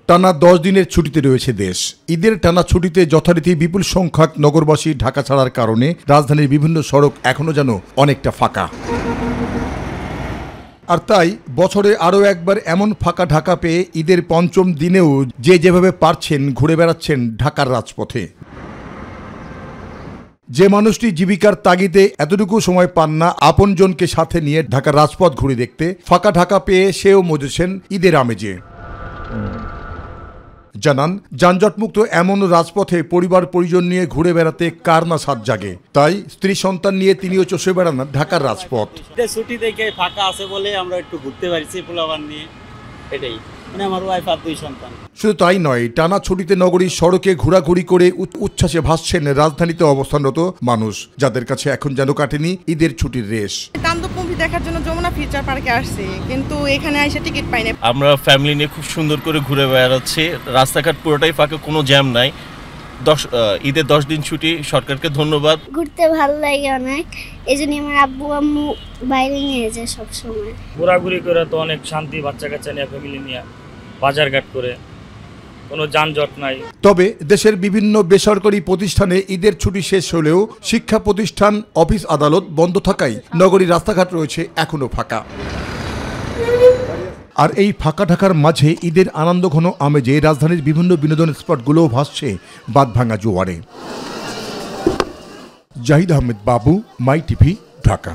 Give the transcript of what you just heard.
টানা 10 দিনের ছুটিতে রয়েছে দেশ। ঈদের টানা ছুটিতে যথারীতি বিপুল সংখ্যক নগরবাসী ঢাকা ছাড়ার কারণে রাজধানীর বিভিন্ন সড়ক এখনো যেন অনেকটা ফাঁকা। আর তাই বছরে আরও একবার এমন ফাঁকা ঢাকা পেয়ে ঈদের পঞ্চম দিনেও যে যেভাবে পারছেন ঘুরে বেড়াচ্ছেন ঢাকার রাজপথে। যে মানুষটি জীবিকার তাগিদে এতটুকু সময় পান না আপনজনকে সাথে নিয়ে ঢাকার রাজপথ ঘুরে দেখতে, ফাঁকা ঢাকা পেয়ে সেও মজেছেন ঈদের আমেজে। জানান, যানজটমুক্ত এমন রাজপথে পরিবার পরিজন নিয়ে ঘুরে বেড়াতে কার না সাধ জাগে। তাই স্ত্রী সন্তান নিয়ে তিনিও চষে বেড়ান ঢাকার রাজপথ। ছুটি দেখে ফাঁকা আছে বলে আমরা একটু ঘুরতে পারছি পোলাপান নিয়ে, এটাই। মানে আমার ওয়াইফ আর 2 সন্তান। শুধু তাই নয়, টানা ছুটিতে নগরীর সড়কে ঘোরাঘুরি করে উচ্ছ্বাসে ভাসছেন রাজধানীতে অবস্থানরত মানুষ, যাদের কাছে এখন যেন কাটেনি ঈদের ছুটির রেশ। তাণ্ডব মুভি দেখার জন্য যমুনা ফিউচার পার্কে আসছি, কিন্তু এখানে আইসা টিকিট পাই না। আমরা ফ্যামিলি নিয়ে খুব সুন্দর করে ঘুরে বেড়াচ্ছি, রাস্তাঘাট পুরোটাই ফাঁকা, কোনো জ্যাম নাই। ঈদের 10 দিন ছুটি, সরকারকে ধন্যবাদ। ঘুরতে ভালো লাগে অনেক, এজন্য আমার আব্বু আম্মু বাইরে নিয়ে যায় সব সময়। ঘোরাঘুরি করে তো অনেক শান্তি, বাচ্চা কাচ্চা নিয়ে ফ্যামিলি নিয়ে বাজারঘাট করে, কোনো যানজট নাই। তবে দেশের বিভিন্ন বেসরকারি প্রতিষ্ঠানে ঈদের ছুটি শেষ হলেও শিক্ষা প্রতিষ্ঠান, অফিস আদালত বন্ধ থাকায় নগরীর রাস্তাঘাট রয়েছে এখনো ফাঁকা। আর এই ফাঁকা ঢাকার মাঝে ঈদের আনন্দঘন আমেজে রাজধানীর বিভিন্ন বিনোদন স্পটগুলোও ভাসছে বাঁধভাঙা জোয়ারে। জাহিদ আহমেদ বাবু, মাই টিভি, ঢাকা।